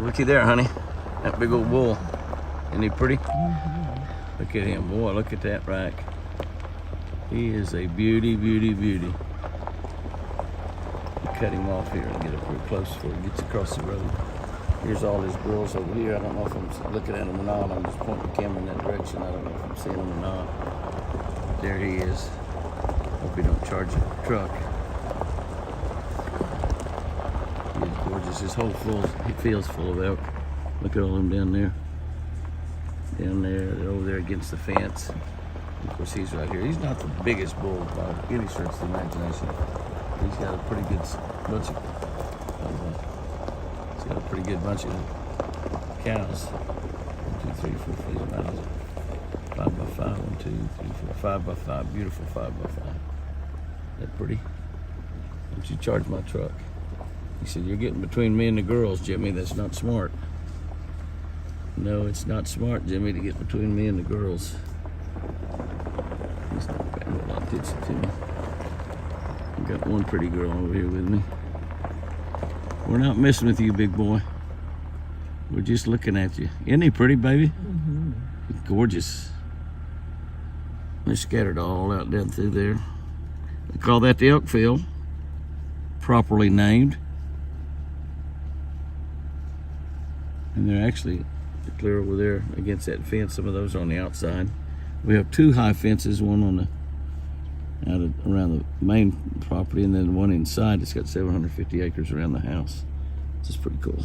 Looky there, honey. That big old bull. Isn't he pretty? Look at him. Boy, look at that rack. He is a beauty, beauty, beauty. Cut him off here and get up real close before he gets across the road. Here's all his girls over here. I don't know if I'm looking at them or not. I'm just pointing the camera in that direction. I don't know if I'm seeing them or not. There he is. Hope he don't charge the truck. He's gorgeous. His whole field's full of elk. Look at all them down there. Down there, they're over there against the fence. Of course, he's right here. He's not the biggest bull by any stretch of the imagination. He's got a pretty good bunch of he's got a pretty good bunch of cows. 1, 2, 3, 4, 5, 5 by 5. 1, 2, 3, 4, 5 by 5. Beautiful 5 by 5. That pretty? Don't you charge my truck? He said, "You're getting between me and the girls, Jimmy. That's not smart." No, it's not smart, Jimmy, to get between me and the girls. He's not paying a lot of attention to me. I've got one pretty girl over here with me. We're not messing with you, big boy. We're just looking at you. Isn't he pretty, baby? Mm-hmm. Gorgeous. They're scattered all out down through there. They call that the elk field, properly named. And they're actually clear over there against that fence. Some of those are on the outside. We have 2 high fences, one on the around the main property, and then one inside. It's got 750 acres around the house. It's just pretty cool.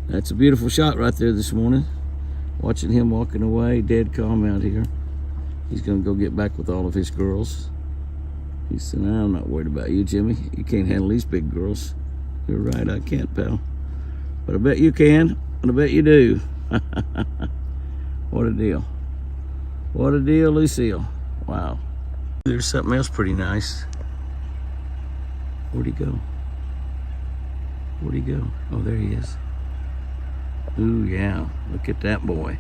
That's a beautiful shot right there this morning. Watching him walking away, dead calm out here. He's gonna go get back with all of his girls. He said, "No, I'm not worried about you, Jimmy. You can't handle these big girls." You're right, I can't, pal. But I bet you can, and I bet you do. What a deal. What a deal, Lucille. Wow. There's something else pretty nice. Where'd he go? Where'd he go? Oh, there he is. Ooh, yeah. Look at that boy.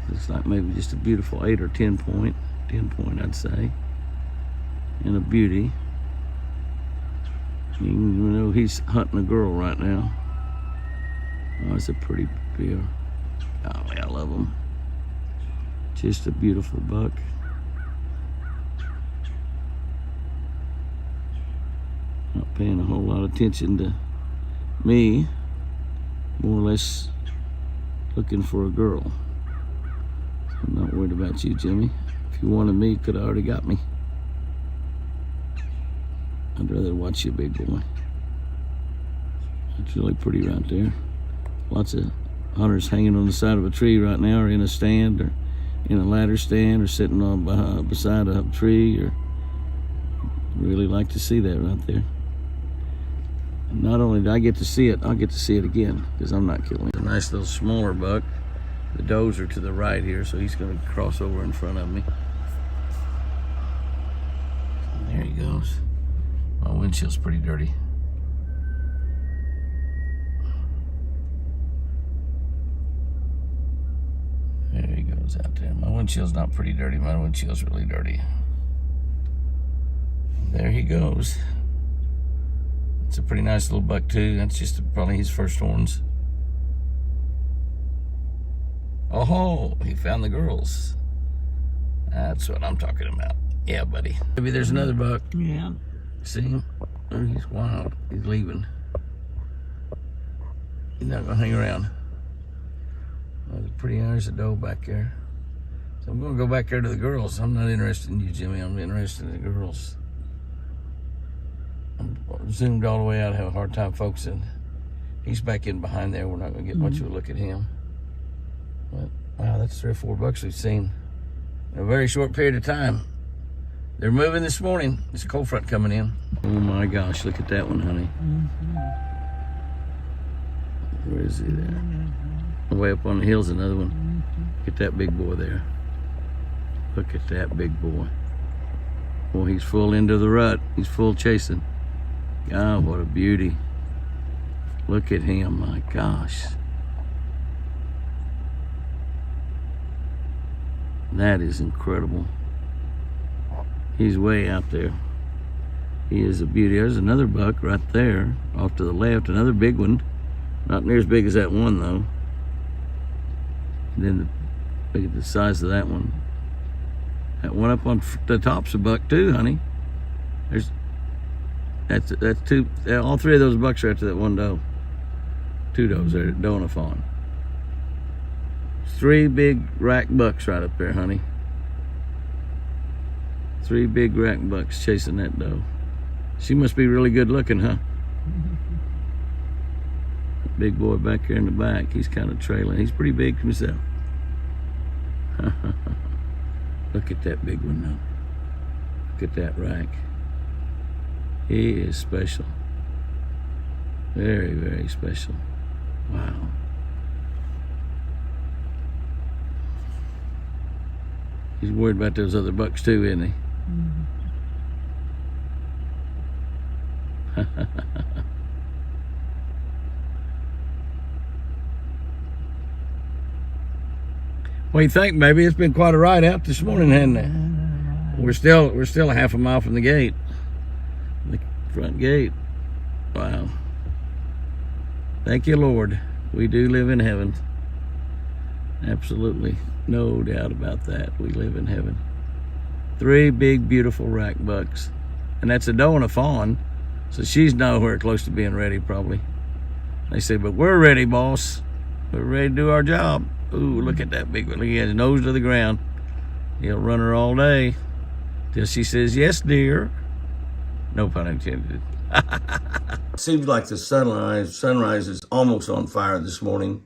Looks like maybe just a beautiful 8 or 10 point. 10 point, I'd say. And a beauty. You know he's hunting a girl right now. Oh, it's a pretty bear. Golly, I love him. Just a beautiful buck. Not paying a whole lot of attention to me. More or less looking for a girl. I'm not worried about you, Jimmy. If you wanted me, you could have already got me. I'd rather watch you, big boy. It's really pretty right there. Lots of hunters hanging on the side of a tree right now, or in a stand, or in a ladder stand, or sitting on beside a tree. Or really like to see that right there. And not only did I get to see it, I'll get to see it again, because I'm not killing it. A nice little smaller buck. The does are to the right here, so he's going to cross over in front of me. And there he goes. My windshield's pretty dirty. There he goes out there. My windshield's not pretty dirty. My windshield's really dirty. There he goes. It's a pretty nice little buck too. That's just probably his first horns. Oh, he found the girls. That's what I'm talking about. Yeah, buddy. Maybe there's another buck. Yeah. See him? Oh, he's wild. He's leaving. He's not gonna hang around. There's a doe back there. So I'm gonna go back there to the girls. I'm not interested in you, Jimmy. I'm interested in the girls. I'm zoomed all the way out. I have a hard time focusing. He's back in behind there. We're not gonna get much of a look at him. But wow, that's 3 or 4 bucks we've seen in a very short period of time. They're moving this morning. There's a cold front coming in. Oh my gosh, look at that one, honey. Where is he there? Way up on the hill's another one. Look at that big boy there. Look at that big boy. Boy, he's full into the rut. He's full chasing. God, what a beauty. Look at him, my gosh. That is incredible. He's way out there. He is a beauty. There's another buck right there off to the left, another big one. Not near as big as that one though. And then look at the size of that one. That one up on the top's a buck too, honey. That's two. All three of those bucks are after that one doe. Two does there, doe and a fawn. 3 big rack bucks right up there, honey. 3 big rack bucks chasing that doe. She must be really good looking, huh? Big boy back here in the back, he's kind of trailing. He's pretty big himself. Look at that big one now. Look at that rack. He is special. Very, very special. Wow. He's worried about those other bucks too, isn't he? What do you think, baby? It's been quite a ride out this morning, hasn't it? We're still a half a mile from the gate. The front gate. Wow. Thank you, Lord. We do live in heaven. Absolutely. No doubt about that. We live in heaven. 3 big, beautiful rack bucks. And that's a doe and a fawn. So she's nowhere close to being ready, probably. They say, but we're ready, boss. We're ready to do our job. Ooh, look at that big one. Look, he has his nose to the ground. He'll run her all day till she says, yes, dear. No pun intended. Seems like the sunrise is almost on fire this morning.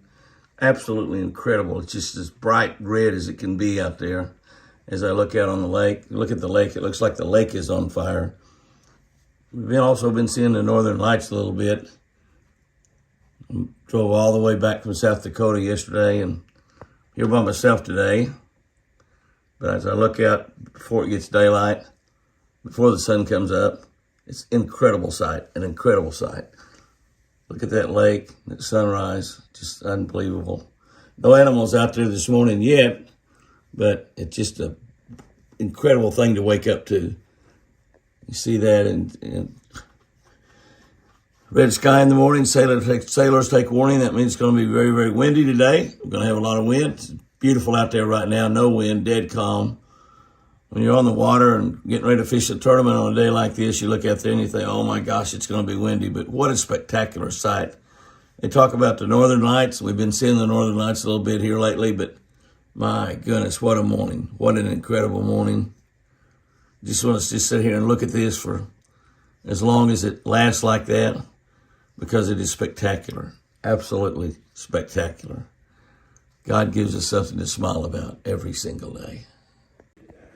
Absolutely incredible. It's just as bright red as it can be out there. As I look out on the lake, look at the lake. It looks like the lake is on fire. We've also been seeing the northern lights a little bit. Drove all the way back from South Dakota yesterday and here by myself today. But as I look out before it gets daylight, before the sun comes up, it's an incredible sight, an incredible sight. Look at that lake, that sunrise, just unbelievable. No animals out there this morning yet, but it's just an incredible thing to wake up to. You see that in red sky in the morning, sailors take warning. That means it's going to be very, very windy today. We're going to have a lot of wind. It's beautiful out there right now, no wind, dead calm. When you're on the water and getting ready to fish a tournament on a day like this, you look out there and you think, oh my gosh, it's going to be windy. But what a spectacular sight. They talk about the northern lights. We've been seeing the northern lights a little bit here lately, but my goodness, what a morning. What an incredible morning. Just want to just sit here and look at this for as long as it lasts like that, because it is spectacular. Absolutely spectacular. God gives us something to smile about every single day.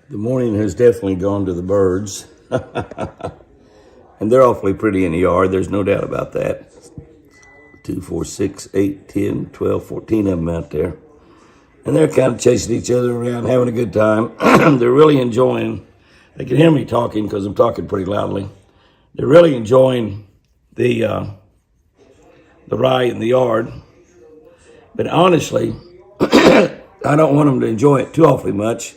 The morning has definitely gone to the birds. And they're awfully pretty in the yard. There's no doubt about that. 2, 4, 6, 8, 10, 12, 14 of them out there. And they're kind of chasing each other around, having a good time. They're really enjoying. They can hear me talking because I'm talking pretty loudly. They're really enjoying the rye in the yard. But honestly, I don't want them to enjoy it too awfully much,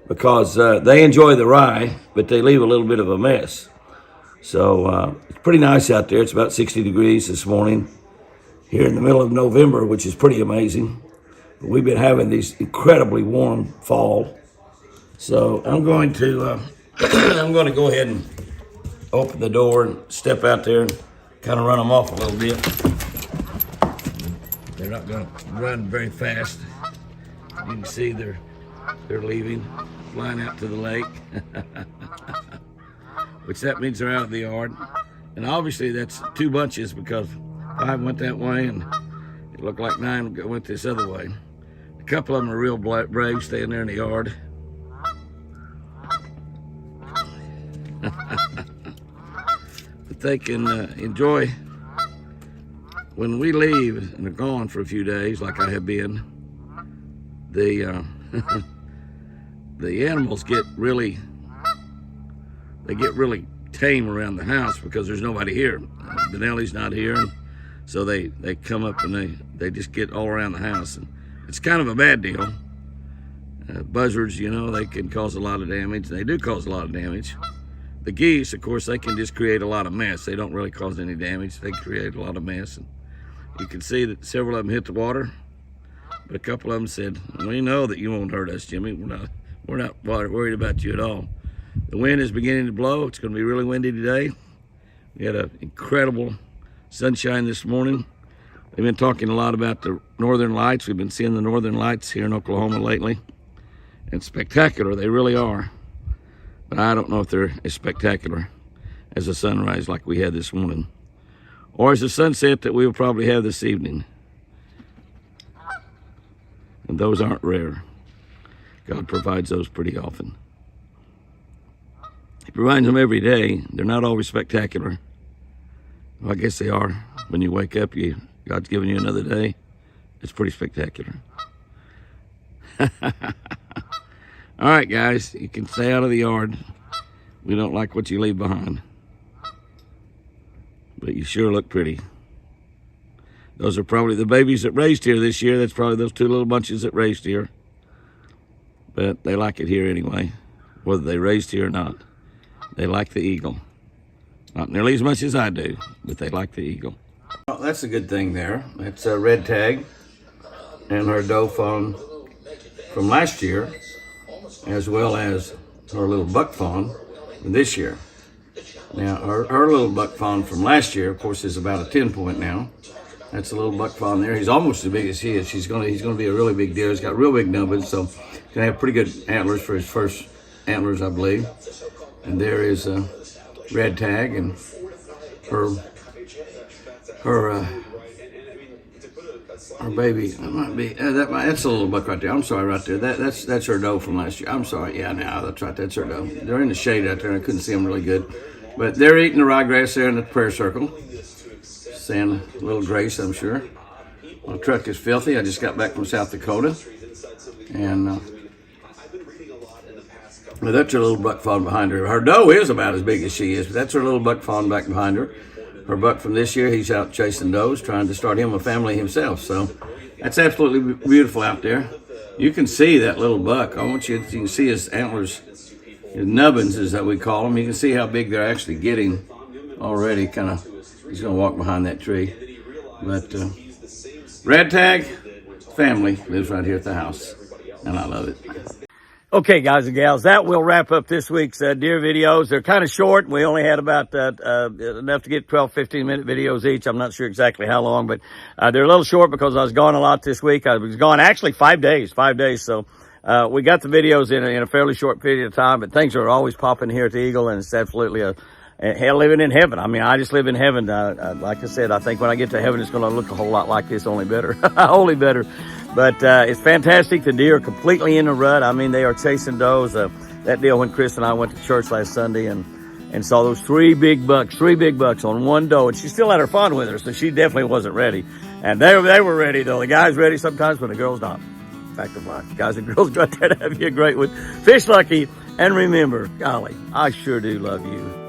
because they enjoy the rye, but they leave a little bit of a mess. So it's pretty nice out there. It's about 60 degrees this morning here in the middle of November, which is pretty amazing. But we've been having these incredibly warm fall. So I'm going to go ahead and open the door and step out there and kind of run them off a little bit. They're not going to run very fast. You can see they're leaving, flying out to the lake, which that means they're out of the yard. And obviously that's 2 bunches, because 5 went that way and it looked like 9 went this other way. A couple of them are real brave, staying there in the yard. But they can enjoy when we leave and are gone for a few days, like I have been. The the animals get really tame around the house because there's nobody here. Benelli's not here, and so they come up and they just get all around the house, and it's kind of a bad deal. Buzzards, you know, they can cause a lot of damage. They do cause a lot of damage. The geese, of course, they can just create a lot of mess. They don't really cause any damage. They create a lot of mess. You can see that several of them hit the water, but a couple of them said, "We know that you won't hurt us, Jimmy. We're not worried about you at all." The wind is beginning to blow. It's going to be really windy today. We had an incredible sunshine this morning. They've been talking a lot about the northern lights. We've been seeing the northern lights here in Oklahoma lately. And spectacular, they really are. But I don't know if they're as spectacular as a sunrise like we had this morning, or as a sunset that we'll probably have this evening. And those aren't rare. God provides those pretty often. He provides them every day. They're not always spectacular. Well, I guess they are. When you wake up, God's given you another day. It's pretty spectacular. All right, guys, you can stay out of the yard. We don't like what you leave behind. But you sure look pretty. Those are probably the babies that raised here this year. That's probably those two little bunches that raised here. But they like it here anyway, whether they raised here or not. They like the eagle. Not nearly as much as I do, but they like the eagle. Well, that's a good thing there. That's a red tag and her doe fawn from last year, as well as her little buck fawn from this year. Now, her little buck fawn from last year, of course, is about a 10 point now. That's a little buck fawn there. He's almost as big as he is. He's gonna be a really big deer. He's got real big nubbins, so he's gonna have pretty good antlers for his first antlers, I believe. And there is a red tag and her baby. That might be that's a little buck right there. I'm sorry, right there. That's her doe from last year. I'm sorry. Yeah, no, that's right. That's her doe. They're in the shade out there. I couldn't see them really good, but they're eating the ryegrass there in the prayer circle. Saying a little grace, I'm sure. My truck is filthy. I just got back from South Dakota, and well, that's her little buck fawn behind her. Her doe is about as big as she is, but that's her little buck fawn back behind her. Her buck from this year, he's out chasing does, trying to start him a family himself. So that's absolutely beautiful out there. You can see that little buck. I want you can see his antlers, his nubbins, as that we call them. You can see how big they're actually getting already. He's going to walk behind that tree. But red tag family lives right here at the house, and I love it. Okay, guys and gals, that will wrap up this week's deer videos. They're kind of short. We only had about enough to get 12, 15-minute videos each. I'm not sure exactly how long, but they're a little short because I was gone a lot this week. I was gone actually 5 days. So we got the videos in a fairly short period of time, but things are always popping here at the Eagle, and it's absolutely hell living in heaven. I mean, I just live in heaven. Like I said, I think when I get to heaven, it's going to look a whole lot like this, only better. Only better. But it's fantastic. The deer are completely in the rut. I mean, they are chasing does. That deal when Chris and I went to church last Sunday and saw those three big bucks on one doe, and she still had her fun with her, so she definitely wasn't ready. And they were ready, though. The guy's ready sometimes when the girl's not. Fact of life. Guys and girls, go out there to have you a great one. Fish lucky, and remember, golly, I sure do love you.